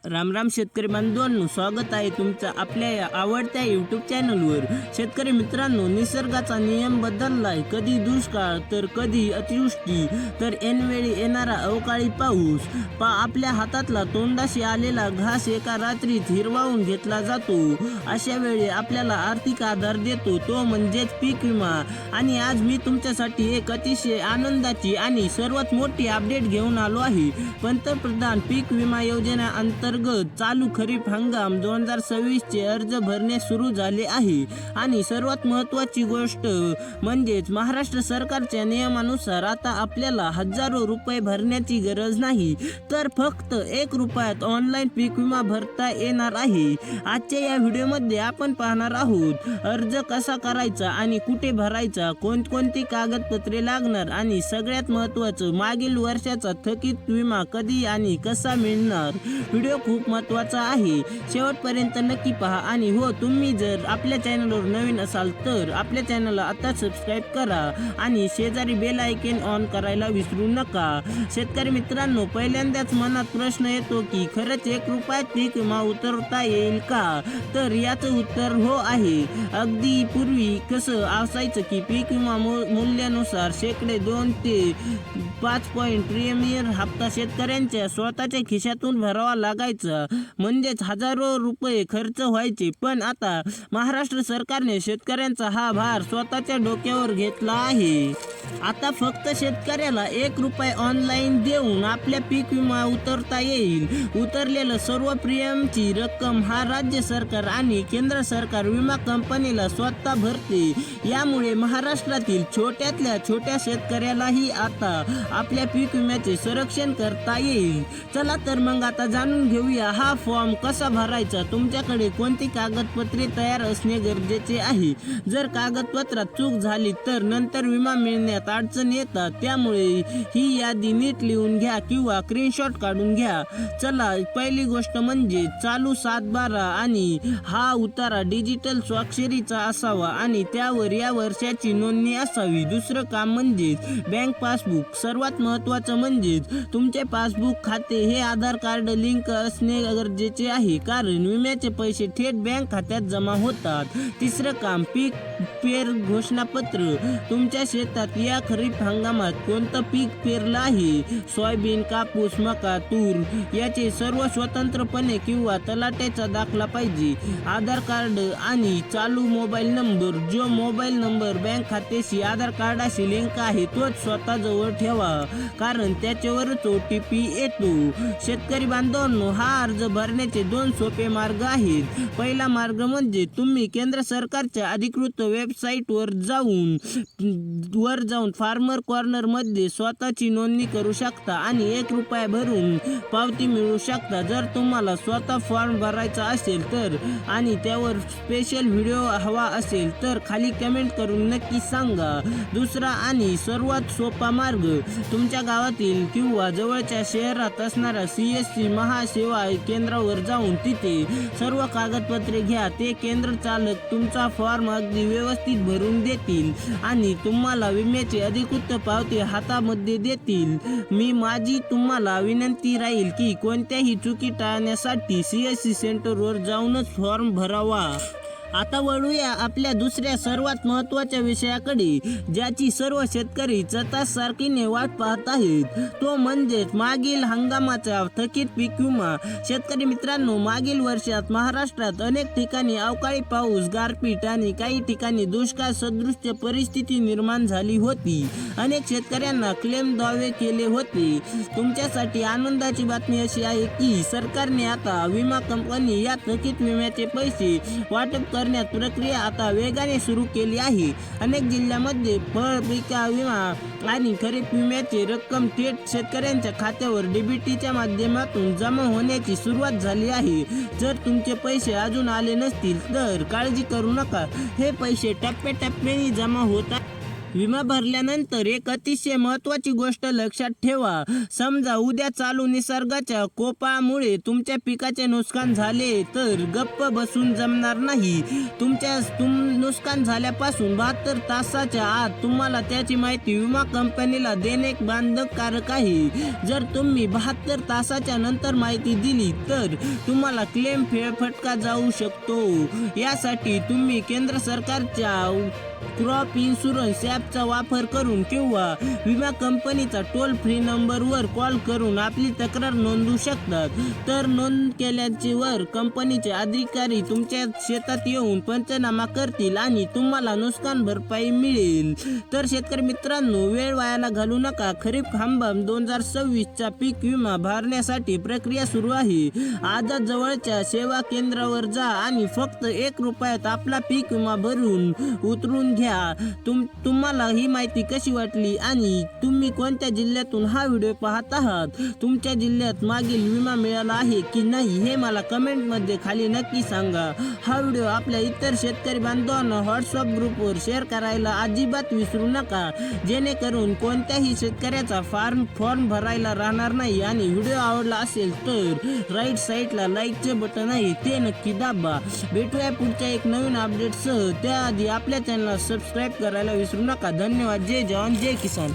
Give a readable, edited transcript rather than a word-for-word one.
राम राम शेतकरी बांधवांनो, स्वागत आहे तुमचं आपल्या या आवडत्या यूट्यूब चॅनलवर। शेतकरी मित्रांनो, निसर्गाचा नियम बदललाय। कधी दुष्काळ तर कधी अतिवृष्टी तर ऐनवेळी येणारा अवकाळी पाऊस। आपल्या हातातला तोंडाशी आलेला घास एका रात्रीत हिरवावून घेतला जातो। अशा वेळी आपल्याला आर्थिक आधार देतो तो म्हणजेच पीक विमा। आणि आज मी तुमच्यासाठी एक अतिशय आनंदाची आणि सर्वात मोठी अपडेट घेऊन आलो आहे। पंतप्रधान पीक विमा योजना अंतर्गत चालू खरीप हंगाम 2026 चे अर्ज भरणे सुरू झाले आहे। आणि सर्वात महत्त्वाची गोष्ट म्हणजेच महाराष्ट्र सरकारच्या नियमानुसार आता आपल्याला हजारो रुपये भरण्याची गरज नाही, तर फक्त 1 रुपयात ऑनलाईन पीक विमा भरता येणार आहे। आजच्या या व्हिडिओमध्ये आपण पाहणार आहोत अर्ज कसा करायचा आणि कुठे भरायचा, कोणकोणती कागदपत्रे लागणार आणि सगळ्यात महत्त्वाचं मागील वर्षाचा थकीत विमा कधी आणि कसा मिळणार। व्हिडिओ खूप महत्त्वाचा आहे, शेवटपर्यंत नक्की पहा। आणि हो, तुम्ही जर आपल्या चॅनलवर नवीन असाल तर आपल्या चॅनलला आता सबस्क्राईब करा आणि शेजारी बेल आयकॉन ऑन करायला विसरू नका। शेतकरी मित्रांनो, पहिल्यांदाच मनात प्रश्न येतो की खरंच 1 रुपयात पीक विमा उतरवता येईल का? तर याचं उत्तर हो आहे। अगदी पूर्वी कसं असायचं की पीक विमा मूल्यानुसार शेकडे 2 ते 5 पॉइंट प्रीमियम हप्ता शेतकऱ्यांच्या स्वतःच्या खिशातून भरावा लागायचा, म्हणजेच हजारो रुपये खर्च व्हायचे। पण आता महाराष्ट्र सरकारने शेतकऱ्यांचा हा भार स्वतःच्या डोक्यावर घेतला आहे। आता फक्त शेतकऱ्याला 1 रुपया ऑनलाईन देऊन आपल्या पीक विमा उतरता येईल। उतरलेलं सर्व प्रीमियमची रक्कम हा राज्य सरकार आणि केंद्र सरकार विमा कंपनीला स्वतः भरते। यामुळे महाराष्ट्रातील छोट्यातल्या छोट्या शेतकऱ्यालाही आता आपल्या पीक विम्याचे संरक्षण करता येईल। चला तर मग आता जाणून घेऊया हा फॉर्म कसा भरायचा, तुमच्याकडे कोणती कागदपत्रे तयार असणे गरजेचे आहे। जर कागदपत्रात चूक झाली तर नंतर विमा मिळण्यात अडचण येतात, त्यामुळे ही यादी नीट लिहून घ्या किंवा स्क्रीनशॉट काढून घ्या। चला, पहिली गोष्ट म्हणजे चालू 7/12 आणि हा उतारा डिजिटल स्वाक्षरीचा असावा आणि त्यावर या वर्षाची नोंदणी असावी। दुसरं काम म्हणजे बँक पासबुक। सर्वात महत्त्वाचं म्हणजे तुमचे पासबुक खाते हे आधार कार्ड लिंक असणे गरजेचे आहे, कारण विम्याचे पैसे थेट बँक खात्यात जमा होतात। तिसरं काम पीक पेर घोषणापत्र। तुमच्या शेतात या खरीप हंगामात कोणतं पीक पेरलं आहे, सोयाबीन, कापूस, मका, तूर याचे सर्व स्वतंत्रपणे किंवा तलाट्याचा दाखला पाहिजे। आधार कार्ड आणि चालू मोबाईल नंबर। जो मोबाईल नंबर बँक खात्याशी आधार कार्डाशी लिंक आहे तोच स्वतः जवळ ठेवा, कारण त्याच्यावरच OTP येतो। शेतकरी बांधवांनो, हा अर्ज भरण्याचे 2 सोपे मार्ग आहेत। पहिला मार्ग म्हणजे तुम्ही केंद्र सरकारच्या अधिकृत वेबसाईटवर जाऊन फार्मर कॉर्नर मध्ये स्वतःची नोंदणी करू शकता आणि 1 रुपया भरून पावती मिळवू शकता। जर तुम्हाला स्वतः फॉर्म भरायचा असेल तर आणि त्यावर स्पेशल व्हिडिओ हवा असेल तर खाली कमेंट करून नक्की सांगा। दुसरा आणि सर्वात सोपा मार्ग, तुमच्या गावातील किंवा जवळच्या शहरात असणाऱ्या CSC महासेवा केंद्रावर जाऊन तिथे सर्व कागदपत्रे घ्या। ते केंद्र चालक तुमचा फॉर्म अगदी व्यवस्थित भरून देतील आणि तुम्हाला विम्याची अधिकृत पावती हातामध्ये देतील। माझी तुम्हाला विनंती राहील की कोणत्याही चुकी टाळण्यासाठी CSC सेंटरवर जाऊनच फॉर्म भरावा। आता वळूया आपल्या दुसऱ्या सर्वात महत्त्वाच्या विषयाकडे, ज्याची सर्व शेतकरी चटासारखीने वाट पाहत आहेत, तो म्हणजेच मागील हंगामाचा थकीत पीक विमा। शेतकरी मित्रांनो, मागील वर्षात महाराष्ट्रात अनेक ठिकाणी अवकाळी पाऊस, गारपीट आणि काही ठिकाणी दुष्काळ सदृश परिस्थिती निर्माण झाली होती। अनेक शेतकऱ्यांना क्लेम दावे केले होते। तुमच्यासाठी आनंदाची बातमी अशी आहे की सरकारने आता विमा कंपनी या थकीत विम्याचे पैसे वाटप करण्यात प्रक्रिया आता वेगाने सुरू केली आहे। अनेक जिल्ह्यांमध्ये फळ पीक विमा आणि खरीप विम्याची रक्कम थेट शेतकऱ्यांच्या खात्यावर DBTच्या माध्यमातून जमा होण्याची सुरुवात झाली आहे। जर तुमचे पैसे अजून आले नसतील तर काळजी करू नका, हे पैसे टप्प्याटप्प्याने जमा होत आहेत। विमा भरल्यानंतर एक अतिशय महत्त्वाची गोष्ट लक्षात ठेवा. समजा उद्या चालू निसर्गाच्या कोपामुळे तुमच्या पिकाचे नुकसान झाले तर गप्प बसून जमणार नाही. नुकसान झाल्यापासून 72 तासाच्या आत तुम्हाला त्याची माहिती विमा कंपनीला देणे बंधनकारक आहे. जर तुम्ही 72 तासाच्या नंतर माहिती दिली तर तुम्हाला क्लेम फटका जाऊ शकतो. यासाठी तुम्ही केंद्र सरकारच्या क्रॉप इन्शुरन्स ॲपचा वापर करून किंवा विमा कंपनीचा टोल फ्री नंबरवर कॉल करून आपली तक्रार नोंदवू शकतात. तर नोंद केल्यावर कंपनीचे अधिकारी तुमच्या शेतात येऊन पंचनामा करतील आणि तुम्हाला नुकसान भरपाई मिळेल. तर शेतकरी मित्रांनो, वेळ वायाला घालू नका. खरीप हंगाम 2026चा पीक विमा भरण्यासाठी प्रक्रिया सुरू आहे. आजच जवळच्या सेवा केंद्रावर जा आणि फक्त 1 रुपयात आपला पीक विमा भरून उतरून घ्या. तुम्हाला ही माहिती कशी वाटली आणि तुम्ही कोणत्या जिल्ह्यातून हा व्हिडिओ पाहत आहात? तुमच्या जिल्ह्यात मागील विमा मिळाला आहे की नाही हे मला कमेंटमध्ये खाली नक्की सांगा. हा व्हिडिओ आपल्या इतर शेतकरी बांधवांना व्हॉट्सअप ग्रुपवर शेअर करायला अजिबात विसरू नका, जेणेकरून कोणत्याही शेतकऱ्याचा फॉर्म भरायला राहणार नाही. आणि व्हिडिओ आवडला असेल तर राईट साईडला लाईकचे बटन आहे ते नक्की दाबा. भेटूया पुढच्या एक नवीन अपडेटसह. त्याआधी आपल्या चॅनलला सबस्क्राईब करायला विसरू नका. धन्यवाद. जय जवान जय किसान.